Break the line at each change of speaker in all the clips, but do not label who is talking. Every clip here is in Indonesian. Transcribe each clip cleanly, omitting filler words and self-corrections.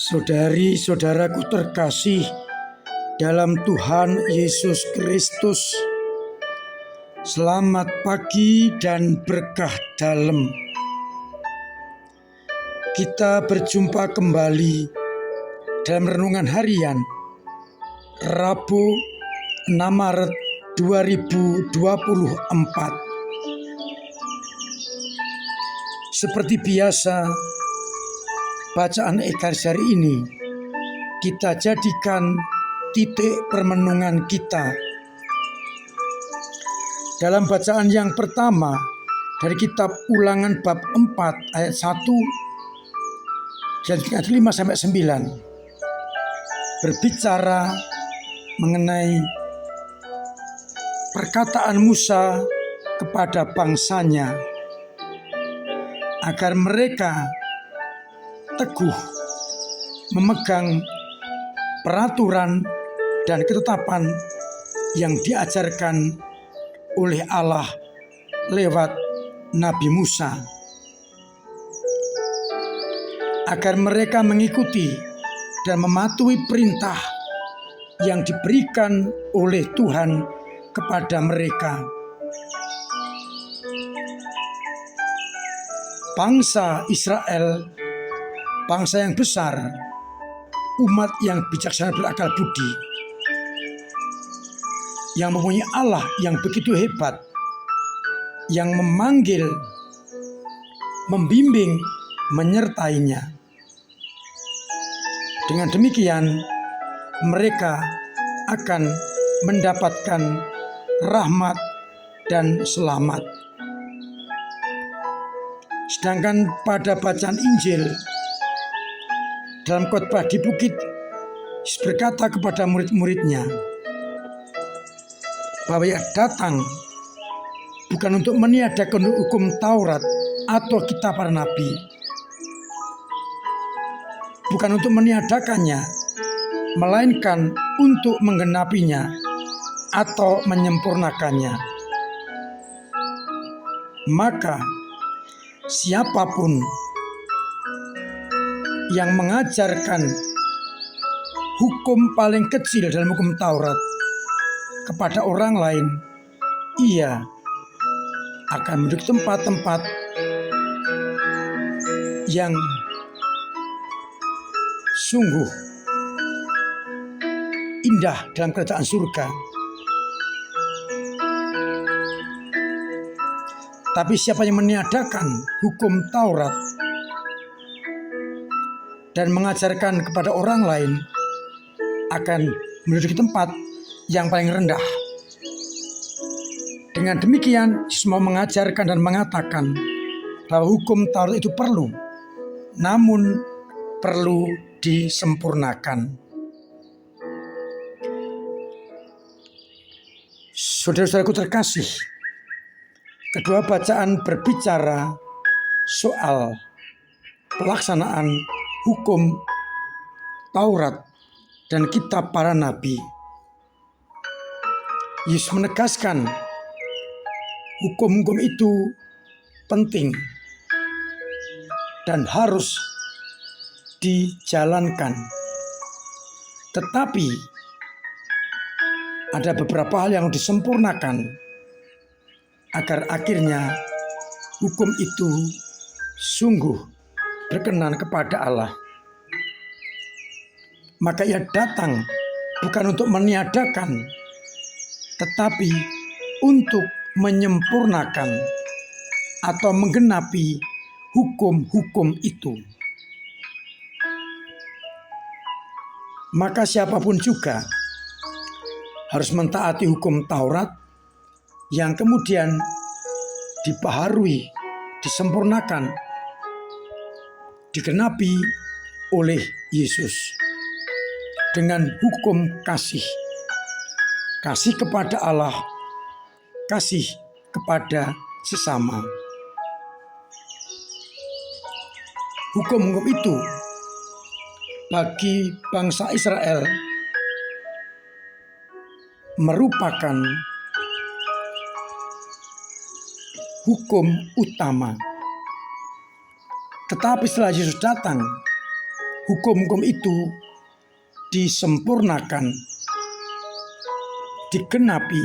Saudari-saudaraku terkasih dalam Tuhan Yesus Kristus, selamat pagi dan berkah dalam. Kita berjumpa kembali dalam renungan harian Rabu 6 Maret 2024. Seperti biasa, bacaan Ekaristi hari ini kita jadikan titik permenungan kita. Dalam bacaan yang pertama dari kitab Ulangan bab 4 ayat 1 dan ayat 5 sampai 9 berbicara mengenai perkataan Musa kepada bangsanya agar mereka teguh memegang peraturan dan ketetapan yang diajarkan oleh Allah lewat Nabi Musa, agar mereka mengikuti dan mematuhi perintah yang diberikan oleh Tuhan kepada mereka. Bangsa Israel, bangsa yang besar, umat yang bijaksana berakal budi, yang mempunyai Allah yang begitu hebat, yang memanggil, membimbing, menyertainya. Dengan demikian, mereka akan mendapatkan rahmat dan selamat. Sedangkan pada bacaan Injil dalam khotbah di bukit, Yesus berkata kepada murid-muridnya bahwa ia datang bukan untuk meniadakan hukum Taurat atau kitab para nabi, bukan untuk meniadakannya, melainkan untuk menggenapinya atau menyempurnakannya. Maka siapapun yang mengajarkan hukum paling kecil dalam hukum Taurat kepada orang lain, ia akan menduduki tempat-tempat yang sungguh indah dalam kerajaan surga. Tapi siapa yang meniadakan hukum Taurat dan mengajarkan kepada orang lain akan menduduki tempat yang paling rendah. Dengan demikian, Yesus mau mengajarkan dan mengatakan bahwa hukum Taurat itu perlu, namun perlu disempurnakan. Saudara-saudaraku terkasih, kedua bacaan berbicara soal pelaksanaan hukum Taurat dan kitab para nabi. Yesus menegaskan hukum-hukum itu penting dan harus dijalankan. Tetapi ada beberapa hal yang disempurnakan agar akhirnya hukum itu sungguh berkenan kepada Allah. Maka ia datang bukan untuk meniadakan, tetapi untuk menyempurnakan atau menggenapi hukum-hukum itu. Maka siapapun juga harus mentaati hukum Taurat yang kemudian dibaharui, disempurnakan, digenapi oleh Yesus dengan hukum kasih. Kasih kepada Allah, kasih kepada sesama. Hukum-hukum itu bagi bangsa Israel merupakan hukum utama. Tetapi setelah Yesus datang, hukum-hukum itu disempurnakan, digenapi,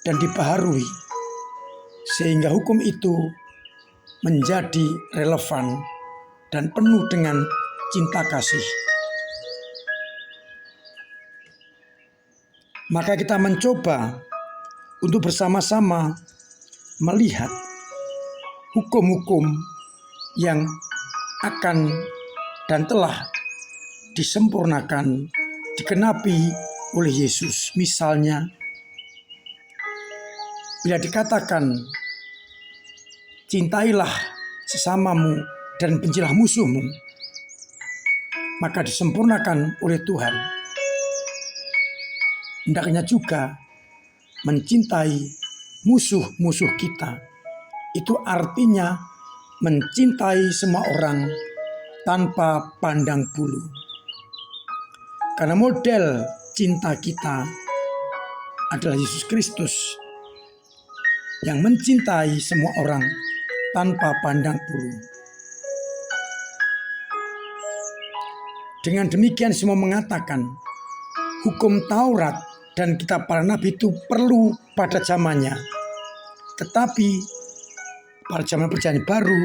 dan dibaharui, sehingga hukum itu menjadi relevan dan penuh dengan cinta kasih. Maka kita mencoba untuk bersama-sama melihat hukum-hukum yang akan dan telah disempurnakan, digenapi oleh Yesus. Misalnya, bila dikatakan, cintailah sesamamu dan bencilah musuhmu, maka disempurnakan oleh Tuhan. Hendaknya juga mencintai musuh-musuh kita. Itu artinya mencintai semua orang tanpa pandang bulu. Karena model cinta kita adalah Yesus Kristus yang mencintai semua orang tanpa pandang bulu. Dengan demikian semua mengatakan hukum Taurat dan kitab para nabi itu perlu pada zamannya. Tetapi pada zaman perjanjian baru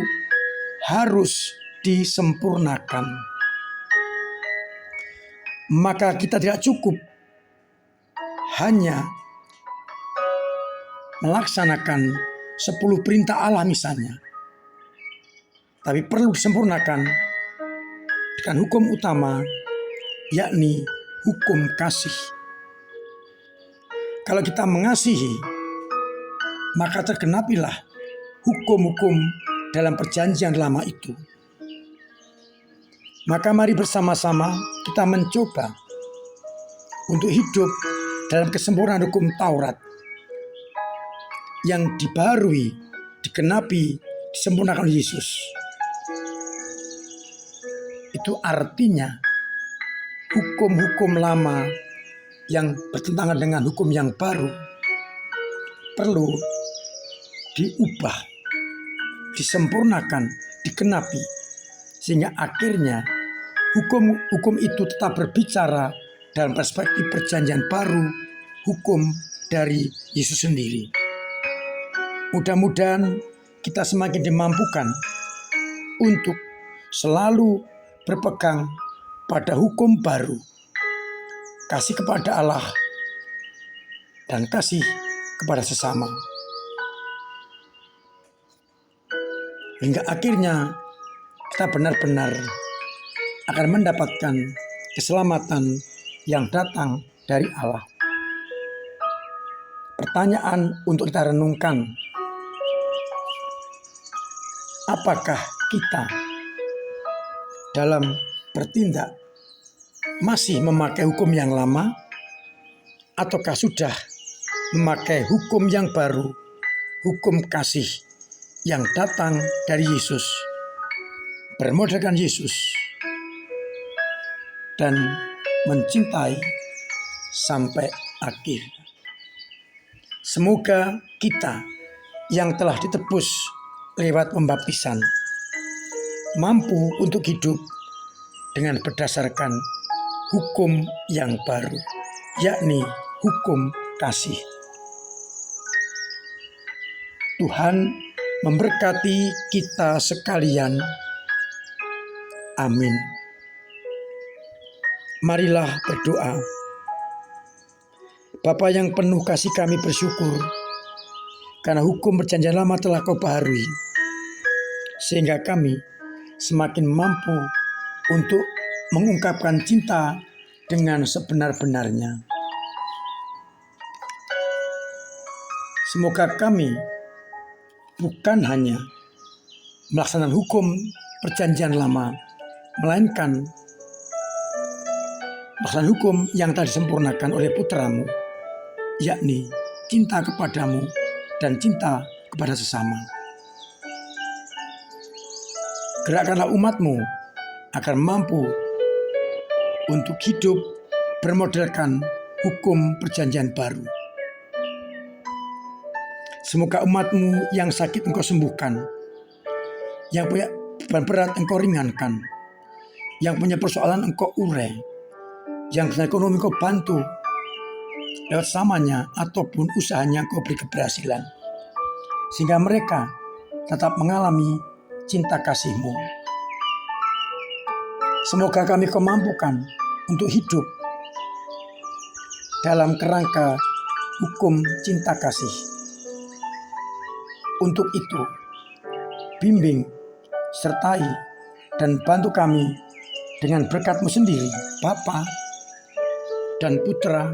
harus disempurnakan. Maka kita tidak cukup hanya melaksanakan 10 perintah Allah misalnya, tapi perlu disempurnakan dengan hukum utama, yakni hukum kasih. Kalau kita mengasihi, maka tergenapilah hukum-hukum dalam perjanjian lama itu. Maka mari bersama-sama kita mencoba untuk hidup dalam kesempurnaan hukum Taurat yang dibaharui, digenapi, disempurnakan oleh Yesus. Itu artinya hukum-hukum lama yang bertentangan dengan hukum yang baru perlu diubah, disempurnakan, digenapi, sehingga akhirnya hukum-hukum itu tetap berbicara dalam perspektif perjanjian baru, hukum dari Yesus sendiri. Mudah-mudahan kita semakin dimampukan untuk selalu berpegang pada hukum baru, kasih kepada Allah dan kasih kepada sesama, hingga akhirnya kita benar-benar akan mendapatkan keselamatan yang datang dari Allah. Pertanyaan untuk kita renungkan, apakah kita dalam bertindak masih memakai hukum yang lama, ataukah sudah memakai hukum yang baru, hukum kasih yang datang dari Yesus, bermodalkan Yesus, dan mencintai sampai akhir. Semoga kita yang telah ditebus lewat pembaptisan mampu untuk hidup dengan berdasarkan hukum yang baru, yakni hukum kasih. Tuhan memberkati kita sekalian. Amin. Marilah berdoa. Bapa yang penuh kasih, kami bersyukur karena hukum perjanjian lama telah Kau baharui, sehingga kami semakin mampu untuk mengungkapkan cinta dengan sebenar-benarnya. Semoga kami bukan hanya melaksanakan hukum perjanjian lama, melainkan melaksanakan hukum yang telah disempurnakan oleh Putra-Mu, yakni cinta kepadamu dan cinta kepada sesama. Gerakkanlah umat-Mu agar mampu untuk hidup bermodalkan hukum perjanjian baru. Semoga umat-Mu yang sakit Engkau sembuhkan, yang punya beban berat Engkau ringankan, Yang punya persoalan engkau urai, yang punya ekonomi engkau bantu lewat samanya ataupun usahanya engkau beri keberhasilan, sehingga mereka tetap mengalami cinta kasih-Mu. Semoga kami Kau mampukan untuk hidup dalam kerangka hukum cinta kasih. Untuk itu, bimbing, sertai, dan bantu kami dengan berkat-Mu sendiri, Bapa dan Putra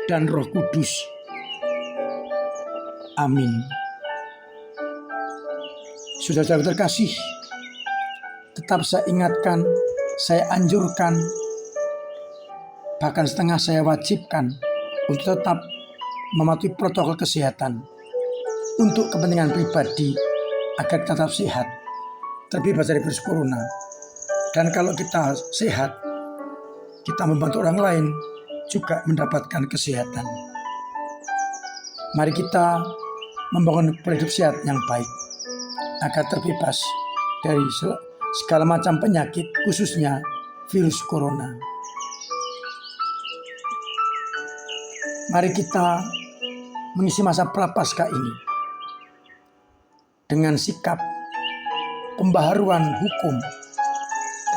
dan Roh Kudus. Amin. Saudara-saudara terkasih, tetap saya ingatkan, saya anjurkan, bahkan setengah saya wajibkan untuk tetap mematuhi protokol kesehatan untuk kepentingan pribadi agar tetap sehat, terbebas dari virus corona. Dan kalau kita sehat, kita membantu orang lain juga mendapatkan kesehatan. Mari kita membangun pola hidup sehat yang baik agar terbebas dari segala macam penyakit, khususnya virus corona. Mari kita mengisi masa prapaskah ini dengan sikap pembaharuan hukum,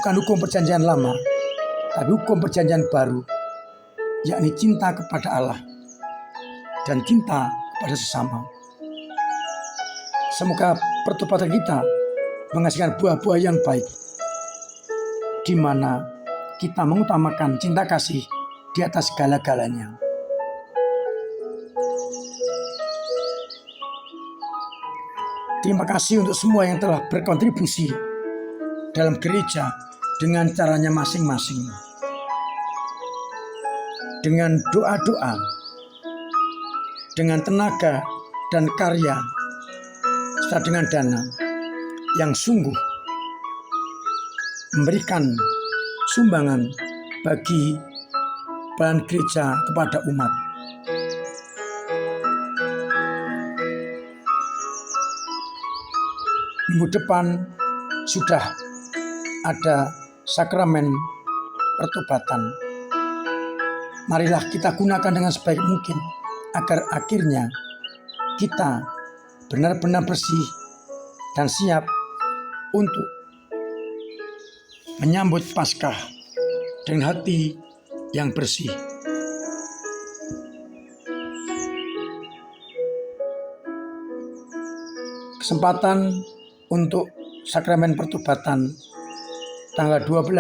bukan hukum perjanjian lama, tapi hukum perjanjian baru, yakni cinta kepada Allah dan cinta kepada sesama. Semoga pertobatan kita menghasilkan buah-buah yang baik, di mana kita mengutamakan cinta kasih di atas segala-galanya. Terima kasih untuk semua yang telah berkontribusi dalam gereja dengan caranya masing-masing. Dengan doa-doa, dengan tenaga dan karya, serta dengan dana yang sungguh memberikan sumbangan bagi pelayanan gereja kepada umat. Minggu depan sudah ada sakramen pertobatan. Marilah kita gunakan dengan sebaik mungkin agar akhirnya kita benar-benar bersih dan siap untuk menyambut Paskah dengan hati yang bersih. Kesempatan untuk sakramen pertobatan tanggal 12,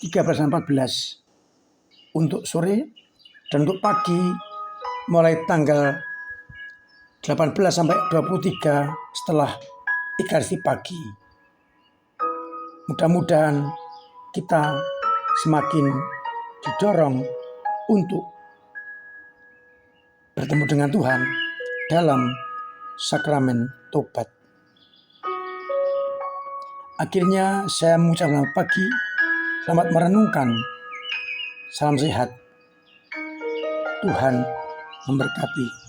13, dan 14 untuk sore, dan untuk pagi mulai tanggal 18 sampai 23 setelah Ekaristi pagi. Mudah-mudahan kita semakin didorong untuk bertemu dengan Tuhan dalam sakramen tobat. Akhirnya saya mengucapkan selamat pagi, selamat merenungkan, salam sehat. Tuhan memberkati.